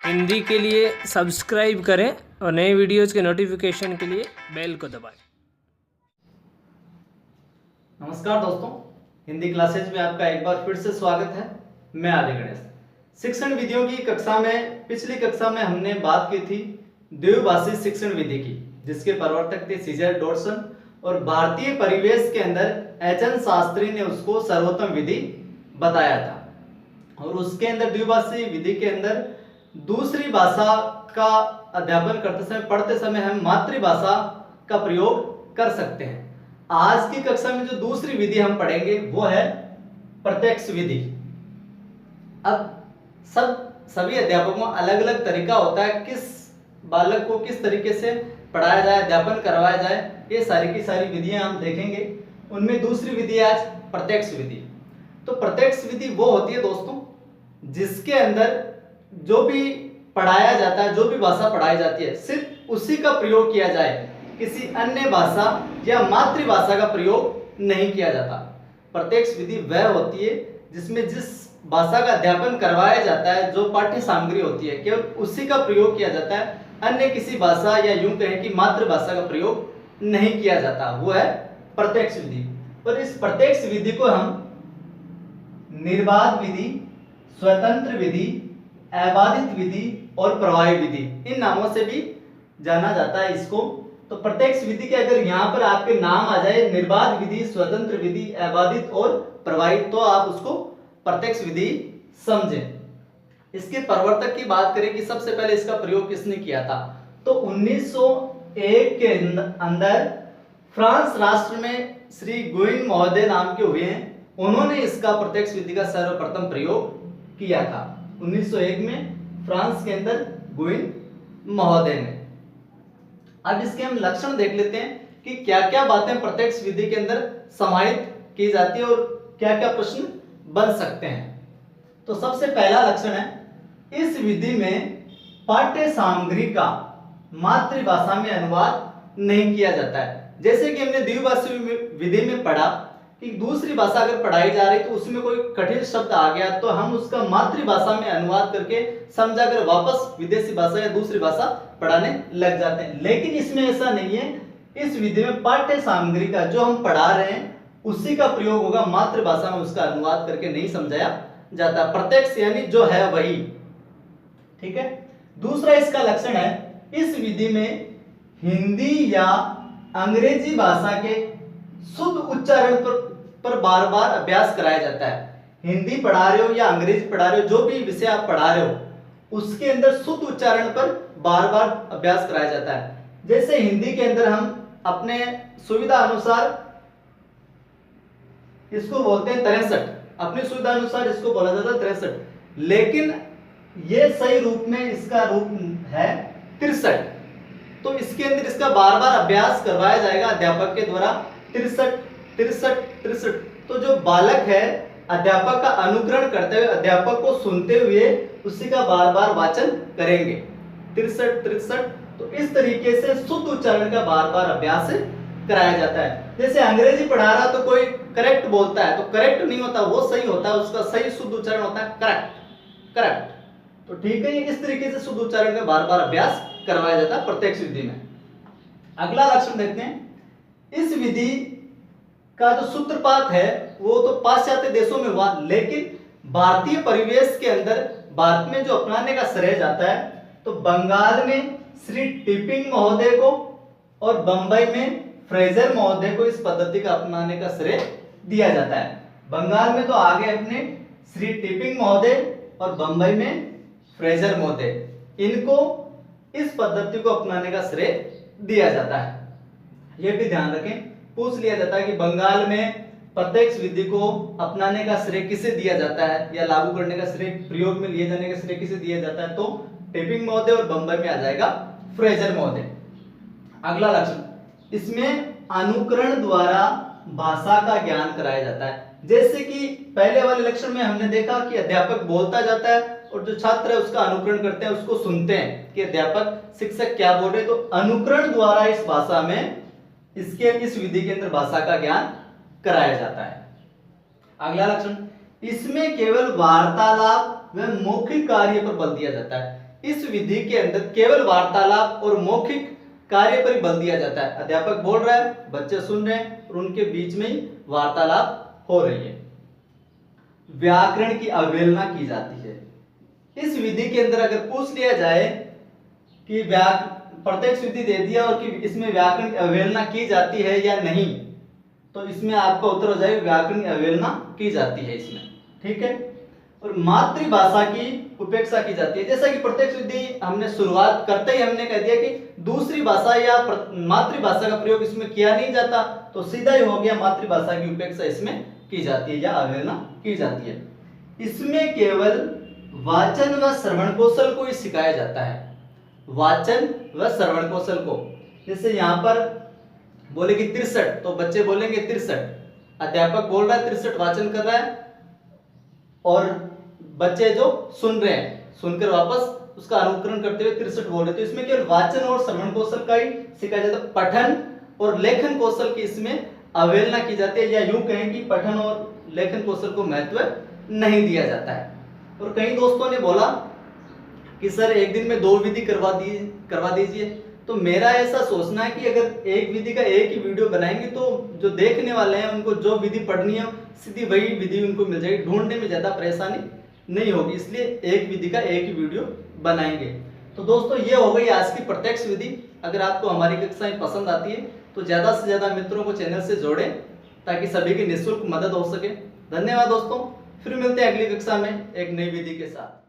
हिंदी के लिए सब्सक्राइब करें और नए वीडियोज़ के नोटिफिकेशन के लिए बेल को दबाएं। नमस्कार दोस्तों, हिंदी क्लासेज में आपका एक बार फिर से स्वागत है। मैं आदि गणेश। शिक्षण विधियों की कक्षा में पिछली कक्षा में हमने बात की थी द्विभाषी शिक्षण विधि की, जिसके प्रवर्तक थे सीजर डॉटसन और भारतीय परिवेश के अंदर एच.एन. शास्त्री ने उसको सर्वोत्तम विधि बताया था। और उसके अंदर द्विभाषी विधि के अंदर दूसरी भाषा का अध्यापन करते समय पढ़ते समय हम मातृभाषा का प्रयोग कर सकते हैं। आज की कक्षा में जो दूसरी विधि हम पढ़ेंगे वो है प्रत्यक्ष विधि। अब सभी अध्यापकों का अलग अलग तरीका होता है किस बालक को किस तरीके से पढ़ाया जाए, अध्यापन करवाया जाए, ये सारी की सारी विधियां हम देखेंगे। उनमें दूसरी विधि आज प्रत्यक्ष विधि। तो प्रत्यक्ष विधि वो होती है दोस्तों जिसके अंदर जो भी पढ़ाया जाता है, जो भी भाषा पढ़ाई जाती है, सिर्फ उसी का प्रयोग किया जाए, किसी अन्य भाषा या मातृभाषा का प्रयोग नहीं किया जाता। प्रत्यक्ष विधि वह होती है जिसमें जिस भाषा का अध्यापन करवाया जाता है, जो पाठ्य सामग्री होती है, केवल उसी का प्रयोग किया जाता है, अन्य किसी भाषा या यूं कहें कि मातृभाषा का प्रयोग नहीं किया जाता, वो है प्रत्यक्ष विधि। और इस प्रत्यक्ष विधि को हम निर्बाध विधि, स्वतंत्र विधि, अबाधित विधि और प्रभावी विधि, इन नामों से भी जाना जाता है इसको। तो प्रत्यक्ष विधि के अगर यहाँ पर आपके नाम आ जाए निर्बाध विधि, स्वतंत्र विधि, अबाधित और प्रभावी, तो आप उसको प्रत्यक्ष विधि समझें। इसके प्रवर्तक की बात करें कि सबसे पहले इसका प्रयोग किसने किया था, तो 1901 के अंदर फ्रांस राष्ट्र में श्री गोइन महोदय नाम के हुए हैं, उन्होंने इसका प्रत्यक्ष विधि का सर्वप्रथम प्रयोग किया था। 1901 में फ्रांस के अंदर गोइन महोदय ने। अब इसके हम लक्षण देख लेते हैं कि क्या क्या बातें प्रत्यक्ष विधि के अंदर समाहित की जाती है और क्या क्या प्रश्न बन सकते हैं। तो सबसे पहला लक्षण है, इस विधि में पाठ्य सामग्री का मातृभाषा में अनुवाद नहीं किया जाता है। जैसे कि हमने द्विभाषी विधि में पढ़ा कि दूसरी भाषा अगर पढ़ाई जा रही तो उसमें कोई कठिन शब्द आ गया तो हम उसका मातृभाषा में अनुवाद करके समझा कर वापस विदेशी भाषा या दूसरी भाषा पढ़ाने लग जाते हैं। लेकिन इसमें ऐसा नहीं है। इस विधि में पाठ्य सामग्री का जो हम पढ़ा रहे हैं उसी का प्रयोग होगा, मातृभाषा में उसका अनुवाद करके नहीं समझाया जाता। प्रत्यक्ष यानी जो है वही, ठीक है। दूसरा इसका लक्षण है, इस विधि में हिंदी या अंग्रेजी भाषा के शुद्ध उच्चारण पर बार बार अभ्यास कराया जाता है। हिंदी पढ़ा रहे हो या अंग्रेजी पढ़ा रहे हो, जो भी विषय आप पढ़ा रहे हो उसके अंदर शुद्ध उच्चारण पर बार बार अभ्यास कराया जाता है। जैसे हिंदी के अंदर हम अपने सुविधा अनुसार इसको बोलते हैं 63, अपनी सुविधा अनुसार इसको बोला जाता है 63, लेकिन ये सही रूप में इसका रूप है 63। तो इसके अंदर इसका बार बार अभ्यास करवाया जाएगा अध्यापक के द्वारा 63 63 63। तो जो बालक है अध्यापक का अनुकरण करते हुए, अध्यापक को सुनते हुए उसी का बार बार वाचन करेंगे 63 63। तो इस तरीके से शुद्ध उच्चारण का बार बार अभ्यास कराया जाता है। जैसे अंग्रेजी पढ़ा रहा तो कोई करेक्ट बोलता है तो करेक्ट नहीं होता, वो सही होता है, उसका सही शुद्ध उच्चारण होता है करेक्ट करेक्ट। तो ठीक है, इस तरीके से शुद्ध उच्चारण का बार बार अभ्यास करवाया जाता है प्रत्यक्ष विधि में। अगला लक्षण देखते हैं, इस विधि का जो सूत्रपात है वो तो पाश्चात्य देशों में हुआ, लेकिन भारतीय परिवेश के अंदर भारत में जो अपनाने का श्रेय जाता है तो बंगाल में श्री टिपिंग महोदय को और बंबई में फ्रेजर महोदय को इस पद्धति का अपनाने का श्रेय दिया जाता है। बंगाल में तो आगे अपने श्री टिपिंग महोदय और बंबई में फ्रेजर महोदय, इनको इस पद्धति को अपनाने का श्रेय दिया जाता है। यह भी ध्यान रखें, पूछ लिया जाता है कि बंगाल में प्रत्यक्ष विधि को अपनाने का श्रेय किसे दिया जाता है या लागू करने का श्रेय, प्रयोग में लिए जाने का श्रेय किसे दिया जाता है, तो टिपिंग महोदय और बंबई में आ जाएगा फ्रेजर महोदय। अगला लक्षण, इसमें अनुकरण द्वारा भाषा का ज्ञान कराया जाता है। जैसे कि पहले वाले लक्षण में हमने देखा कि अध्यापक बोलता जाता है और जो छात्र है उसका अनुकरण करते हैं, उसको सुनते हैं कि अध्यापक शिक्षक क्या बोल रहे, तो अनुकरण द्वारा इस भाषा में इस विधि के अंदर भाषा का ज्ञान कराया जाता है। अगला लक्षण, इसमें केवल वार्तालाप व मौखिक कार्य पर बल दिया जाता है। इस विधि के अंदर केवल वार्तालाप और मौखिक कार्य पर ही बल दिया जाता है। अध्यापक बोल रहा है, बच्चे सुन रहे हैं और उनके बीच में ही वार्तालाप हो रही है। व्याकरण की अवहेलना की जाती है। इस विधि के अंदर अगर पूछ लिया जाए कि प्रत्यक्ष विधि दे दिया और कि इसमें व्याकरण की अवहेलना की जाती है या नहीं, तो इसमें आपका उत्तर हो जाएगा व्याकरण की अवहेलना की जाती है इसमें, ठीक है। और मातृभाषा की उपेक्षा की जाती है। जैसा कि प्रत्यक्ष विधि हमने शुरुआत करते ही हमने कह दिया कि दूसरी भाषा या मातृभाषा का प्रयोग इसमें किया नहीं जाता, तो सीधा ही हो गया मातृभाषा की उपेक्षा इसमें की जाती है या अवहेलना की जाती है। इसमें केवल वाचन व श्रवण कौशल को ही सिखाया जाता है, वाचन व श्रवण कौशल को। जैसे यहाँ पर बोलेगी 63, तो बच्चे बोलेंगे 63, अध्यापक बोल रहा है 63 वाचन कर रहा है और बच्चे जो सुन रहे हैं सुनकर वापस उसका अनुकरण करते हुए 63 बोल रहे। तो इसमें केवल वाचन और श्रवण कौशल का ही सिखाया जाता है, पठन और लेखन कौशल की इसमें अवहेलना की जाती है, या यूं कहें कि पठन और लेखन कौशल को महत्व नहीं दिया जाता है। और कई दोस्तों ने बोला कि सर एक दिन में 2 विधि करवा दीजिए। तो मेरा ऐसा सोचना है कि अगर एक विधि का एक ही वीडियो बनाएंगे तो जो देखने वाले हैं उनको जो विधि पढ़नी है सीधी वही विधि उनको मिल जाएगी, ढूंढने में ज्यादा परेशानी नहीं होगी, इसलिए एक विधि का एक ही वीडियो बनाएंगे। तो दोस्तों ये हो गई आज की प्रत्यक्ष विधि। अगर आपको हमारी कक्षाएं पसंद आती है तो ज्यादा से ज्यादा मित्रों को चैनल से जोड़ें ताकि सभी की निःशुल्क मदद हो सके। धन्यवाद दोस्तों, फिर मिलते हैं अगली कक्षा में एक नई विधि के साथ।